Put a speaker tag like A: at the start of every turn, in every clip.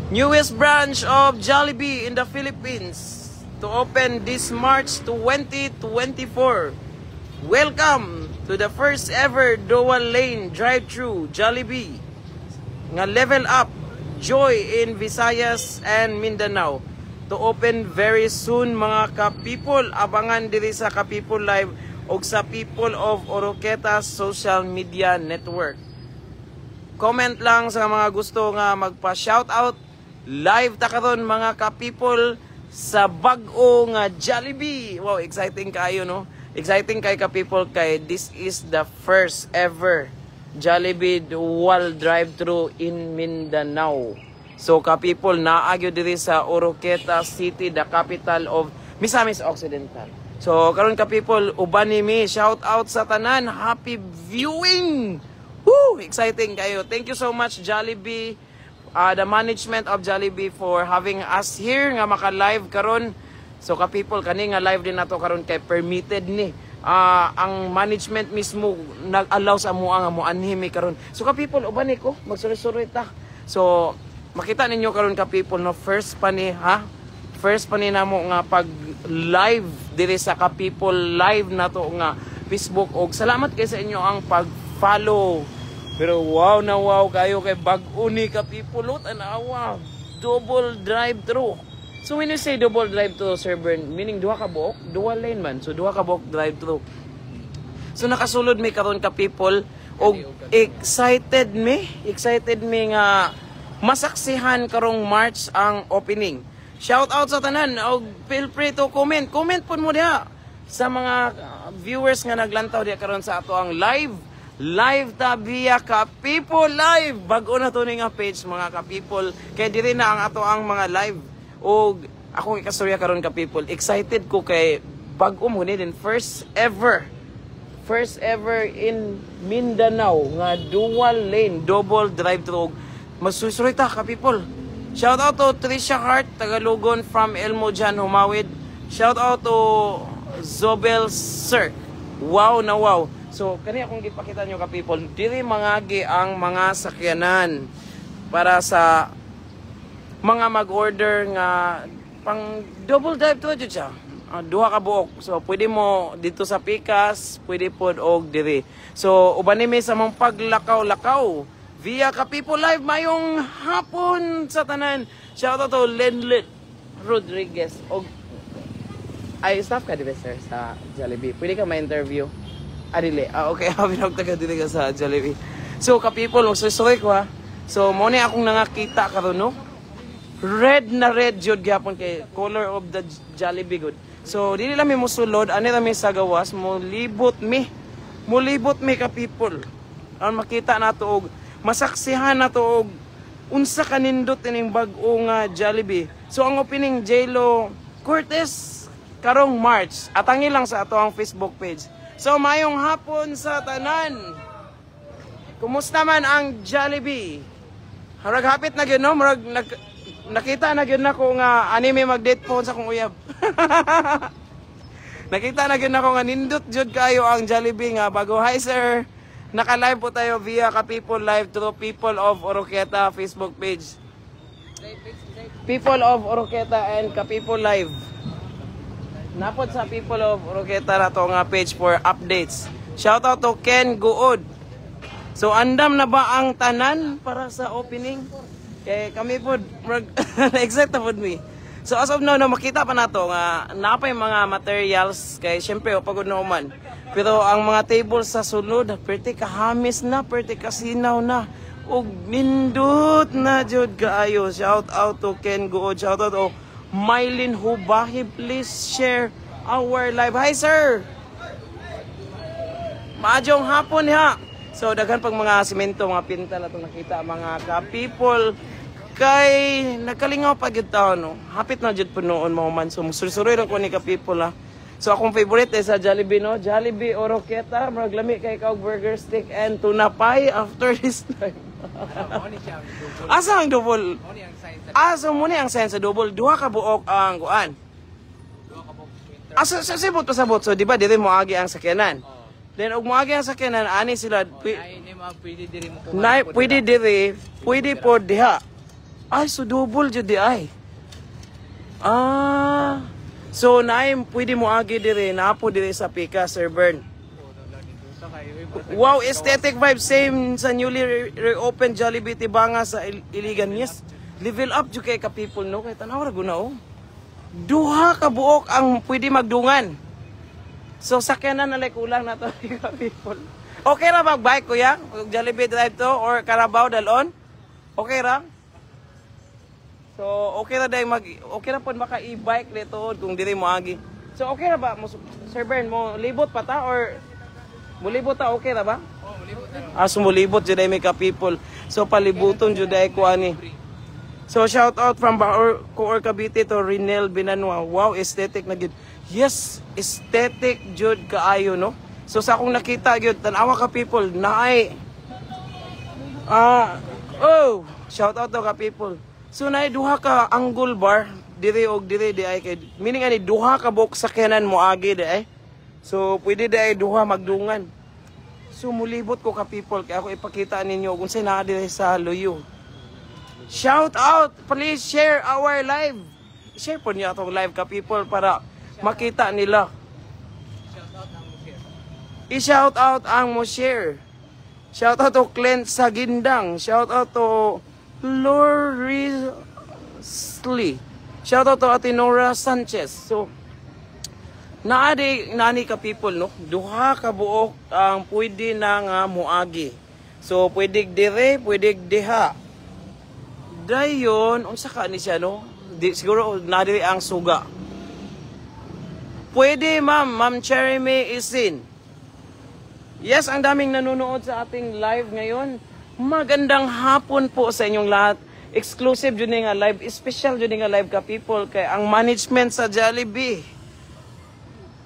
A: Newest branch of Jollibee in the Philippines to open this March 2024. Welcome to the first ever dual lane drive-thru Jollibee nga level up joy in Visayas and Mindanao to open very soon mga ka-people. Abangan diri sa ka-people live o sa People of Oroqueta social media network. Comment lang sa mga gusto nga magpa-shoutout. Live ta karon mga ka-people sa bag-o nga Jollibee. Wow, exciting kayo no? Exciting kay ka-people kay this is the first ever Jollibee dual drive-thru in Mindanao. So ka-people, naagyo diri sa Oroqueta City, the capital of Misamis Occidental. So karon ka-people, uban ni mi, shout out sa tanan, happy viewing. Woo, exciting kayo. Thank you so much Jollibee. The management of Jollibee for having us here nga maka-live karon. So ka-people, kani nga live din nato karon kay permitted ni. Ang management mismo nag-allow sa amo nga moanhimi karon. So ka-people, uban ni ko magsuri-suri ta. So makita ninyo karon ka-people no, first pa ni namo nga pag live diri sa ka-people live nato nga Facebook, og salamat kay sa inyo ang pag-follow. Pero wow na wow kayo kay bag-o ni ka-people, tanawa, double drive-thru. So when you say double drive-thru, Sir Bern, meaning duha ka buok, dual lane man. So duha ka buok drive-thru. So nakasulod mi karon ka-people, og excited mi nga masaksihan karong March ang opening. Shout out sa tanan, og feel free to comment pud mo diha sa mga viewers nga naglantaw diha karon sa ato ang live ta via ka-people live. Bag-o na to ni nga page mga ka-people. Kaya diri na ang ato ang mga live. O akong ikastorya karon ka-people. Excited ko kay bag-o mo din. First ever in Mindanao nga dual lane, double drive-thru. Masusuroy ta ka-people. Shout out to Trisha Hart, Tagalugon from Elmo Jan Humawid. Shout out to Zobel Sir. Wow na wow. So, kani akong gipakita nyo ka-people, diri mangagi ang mga sakyanan para sa mga mag-order nga pang double drive-thru jud siya. Duha ka buok. So, pwede mo dito sa Pikas, pwede pod og diri. So, uban ni sa mong paglakaw-lakaw via ka-people live mayong hapon sa tanan. Shout out to Lenlet Rodriguez og ay staff ka diba sir sa Jollibee. Pwede ka ma-interview. Adili. Okay, binawag taga dili ka sa Jollibee. So, ka-people, magsusukoy ko ha. So, mo ni akong nangakita karon no. Red na red jud gyapon kay color of the Jollibee good. So, dili lang mi mosulod, ani ra mi sa gawas, mo libot mi ka-people. Ang makita nato og masaksihan nato og unsa kanindot ining bag-o nga Jollibee. So, ang opening J-Lo Cortez karong March. Atangi lang sa ato ang Facebook page. So, mayong hapon sa tanan. Kumusta man ang Jollibee? Harag hapit na gyud no, murag nakita na gyud nako nga anime mag-date phone sa kong uyab. Nakita na gyud nako nga nindot jud kayo ang Jollibee nga bago. Hi sir. Naka-live po tayo via ka-people live to People of Oroqueta Facebook page. People of Oroqueta and ka-people live. Napod sa People of Oroqueta na to nga page for updates. Shout out to Ken Guod. So andam na ba ang tanan para sa opening? Kay kami po excited po mi. So as of now no, makita pa nato nga napay mga materials kay syempre pagod na human. Pero ang mga tables sa sulod perti kahamis na, perti kasinaw na. Og nindot na jud kaayo. Shout out to Ken Guod. Shout out to Mylene Hubahi, please share our live. Hi sir! Maadjong hapon ha! So daghan pag mga simento, mga pintal na itong nakita, mga ka-people kay nagkalingaw pa gyud taon no. Hapit na jud po noon mga man. So musuloy ko ni ka-people ha. So akong favorite sa Jollibee, no? Jollibee Oroqueta, marag lami kay kag burger steak and tuna pie after this time. Asa ang double? So muna ang sign sa double. Duha ka buok ang kuan. Asa sa sibot pasabot. So di ba dili mo agi ang sakyanan? Then og mo agi ang sakyanan ani sila
B: Pwede diri mo
A: pwede diri, pwede po diha. Ay so double jud di ay. So naim pwede mo agi diri napo diri sa Pika, Sir Bern. Wow, aesthetic vibe same sa newly reopened Jollibee Tibanga sa Iligan. Yes, level up jud kay ka people, no? Kay tanaw ra guna oh. Duha ka buok ang pwede magdungan. So sakyanan na like kulang na to ka people. Okay ra mag-bike kuya? Jollibee drive to or Carabao dalon? Okay ra? So, okay na dahil okay na po maka e-bike dito kung diri mo agi. So, okay na ba? Sir Bern, mo libot pa ta or mo libot ta, okay na ba?
B: Oh, mulibot na.
A: So mulibot jud ay may ka people. So, palibuton jud ay ko ani. So, shout out from Baor, Coor Cavite to Rinel Binanwa. Wow, aesthetic na gid. Yes, aesthetic jud kaayo, no? So, sa akong nakita gyud tanawa ka people, naay shout out to ka people. So na duha ka angle bar diri og diri di ay kay meaning ani duha ka buok sakyanan mo agi di ay. So pwede di ay duha magdungan. So mulibot ko ka people kay ako ipakita ninyo kung say naa diri sa Loyo. Shout out, please share our live. Share po niyo atong live ka people para makita nila. I-shout out ang mo share. Shout out to Clint Sagindang. Shout out to Lorisly. Shout out to Atinora Sanchez. So, nani ka people, no? Duha ka buok ang pwede na nga muagi. So, pwede dire, pwede diha. Dayon, unsa ka ni siya, no? Siguro, nadi ang suga. Pwede, Ma'am Cherry May Isin. Yes, ang daming nanonood sa ating live ngayon. Magandang hapon po sa inyong lahat. Exclusive yun nga live, special yun nga live ka people kay ang management sa Jollibee.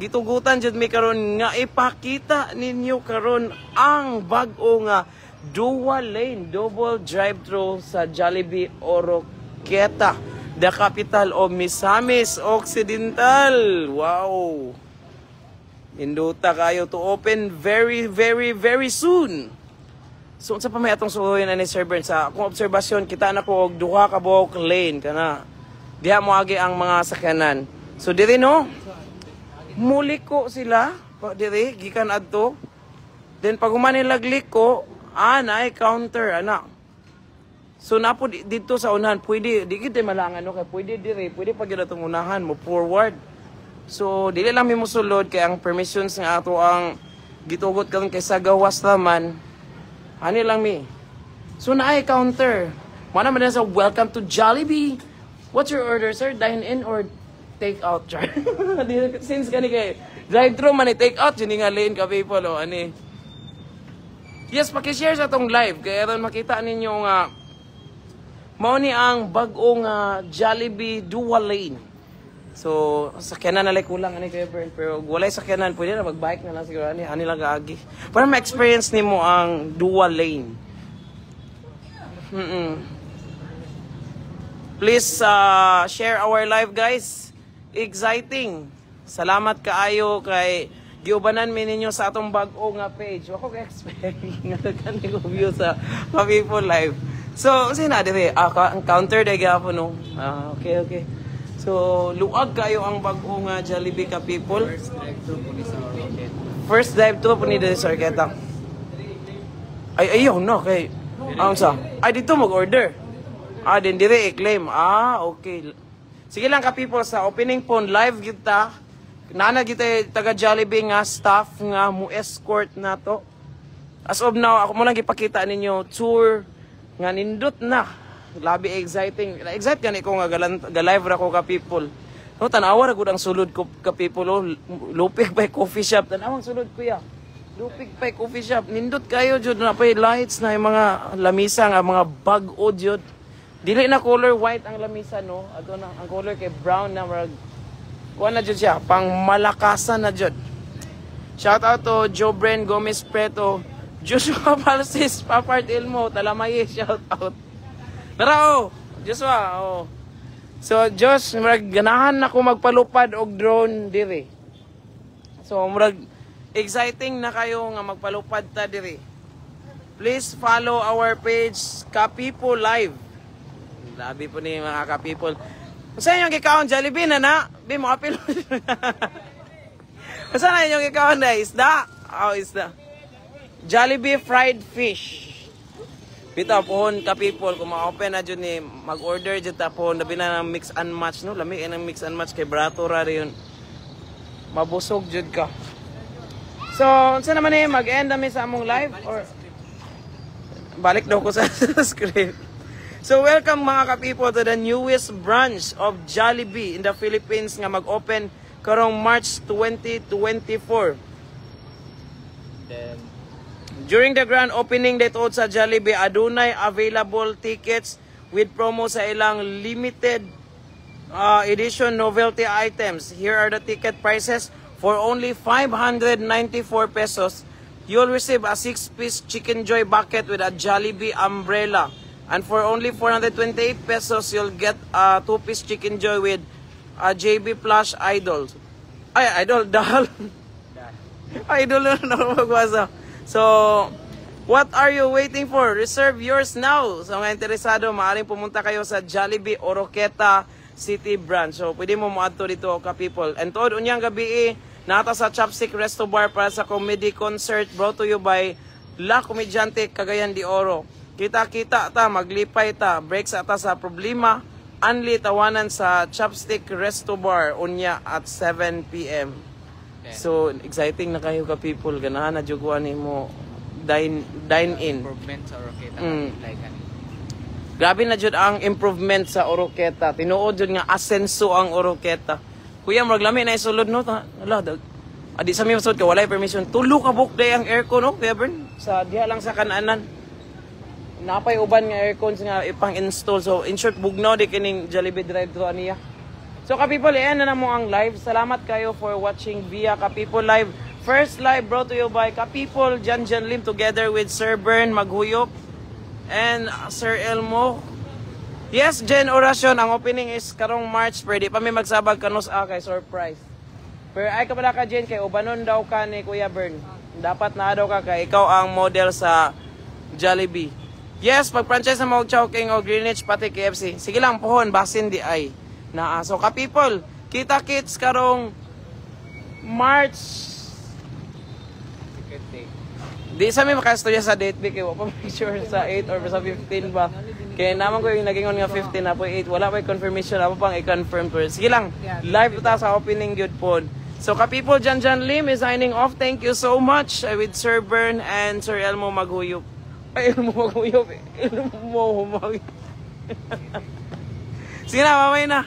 A: Gitugutan jud mi karon nga ipakita ninyo karon ang bag-o nga dual lane double drive-thru sa Jollibee Oroqueta, the capital of Misamis Occidental. Wow. Induta kayo to open very soon. So, unsa pa may atong suhoyin ani Sir Bern sa akong obserbasyon kita na ko og duha ka buok lane kana diha mo agi ang mga sakyanan. So diri no muliko sila pa diri gikan adto. Then pag human nila liko anay counter ana. So napo dito sa unahan pwede di gid malangan no kay pwede diri pwede pag gyud atong unahan mo forward. So dili lang mi mosulod kay ang permissions nga ato ang gitugot karon kay sa gawas naman. Ano lang mi. So na ay counter. Mana man sa welcome to Jollibee. What's your order, sir? Dine in or take out? Since kani kay drive-thru man ni take out yun nga lane ka people o ani. Yes, paki-share sa tong live kaya ron makita ninyo nga mao ni ang bag-ong Jollibee dual lane. So, sakyanan na like kulang ani kay Bern pero walay sakyanan pwede na mag-bike na lang siguro ani lang gaagi. Para ma-experience nimo ang dual lane. Please share our live guys. Exciting. Salamat kaayo kay giubanan mi ninyo sa atong bag-o nga page. Ako ka-expect nga kani ko view sa people live. So, sina dire ang counter day gyapon no. Okay. So, luag kayo ang bag-o nga Jollibee ka people. First drive-thru po ni sa Oroqueta. Ay, ayaw na kay... sa? Ay, dito mag-order. Din dire i-claim. Okay. Sige lang ka people, sa opening phone live kita. Nana kita taga Jollibee nga staff nga mo escort na to. As of now, ako mo lang ipakita ninyo tour nga nindot na. Labi exciting. Excite gani ko nga ga-live ra ko ka people. No tanawa ra gud ang sulod ko ka people. Lupig pa coffee shop. Tanawang sulod kuya. Lupig pa coffee shop. Nindot kayo jud na pay lights na yung mga lamisa nga mga bag-o jud. Dili na color white ang lamisa no. Ato na ang color kay brown na marag kuha na jud siya, pang malakasan na jud. Shout out to Jobren Gomez Preto, Joshua Palsis, Papart Ilmo, Talamaye, shout out. Tara oh, Joshua, oh. So Josh, murag ganahan na ko magpalupad og drone diri. So murag exciting na kayo nga magpalupad ta diri. Please follow our page Kapipo Live. Labi po ni mga Kapipo. Saan yung gikaon Jollibee na? Bi mo apil. Saan yung gikaon na isda? Oh, isda. Jollibee fried fish. Bitaw pohon Kapipol kung ma-open na dyan ni mag-order dyan ta pohon labi na ng mix and match no. Lami ng mix and match kay brato ra yun. Mabusog dyan ka. So, saan naman mag-end kami sa among live or balik daw ko sa script. So welcome mga ka-people to the newest branch of Jollibee in the Philippines nga mag-open karong March 2024.
B: Then,
A: During the grand opening dito sa Jollibee, adunay available tickets with promo sa ilang limited edition novelty items. Here are the ticket prices. For only 594 pesos, you'll receive a 6-piece Chicken Joy bucket with a Jollibee umbrella. And for only 428 pesos, you'll get a 2-piece Chicken Joy with a JB Plush Idol. Ay, Idol, doll. Idol na magbasa. So, what are you waiting for? Reserve yours now. So, mga interesado, maaaring pumunta kayo sa Jollibee Oroqueta City branch. So, pwede mo mo-adto dito, ka-people. And tood, unyang gabi, nata sa Chopstick Resto Bar para sa comedy concert brought to you by La Komedyante Cagayan de Oro. Kita-kita ta, maglipay ta, break sa ta sa problema, anli tawanan sa Chopstick Resto Bar, unya at 7 p.m. So, exciting na kayo ka people. Ganahan na juguan ni mo dine in.
B: improvement sa Oroqueta. Like,
A: Grabe na jud ang improvement sa Oroqueta. Tinuod jud nga asenso ang Oroqueta. Kuya, maglami na isulod no. Ala, adi sa mi masud ka walay permission. Tulo ka book day ang aircon no, Kuya Bern. Sa diha lang sa kananan. Napay uban nga aircons nga ipang-install. So, in short, bugnaw di kining Jollibee drive-thru aniya. So, ka-people, iyan na mo ang live. Salamat kayo for watching via Ka-people Live. First live brought to you by Ka-people, Jan Lim, together with Sir Bern Maghuyop and Sir Elmo. Yes, Jen Orasyon, ang opening is karong March. Pwede pa may magsabag kanos kay surprise. Pero ay ka pala ka, Jen, kay ubanon daw ka ni Kuya Bern. Dapat na daw ka kay ikaw ang model sa Jollibee. Yes, pag-franchise na mo Chowking o Greenwich pati KFC. Sige lang, pohon, basin di ay. So, ka-people, kita-kits karong March. Di sa may makastorya sa date, kaya wala pa sure sa 8 or sa 15 ba. Kaya naman ko yung nagingon nga 15 na po 8. Wala pa yung confirmation, wala pang i-confirm po. Sige lang, live ta sa opening good po. So, ka-people, Jan Lim is signing off. Thank you so much with Sir Bern and Sir Elmo Maghuyop. Ay, Elmo Maghuyop. Elmo Maghuyop. Sige na, mamay na.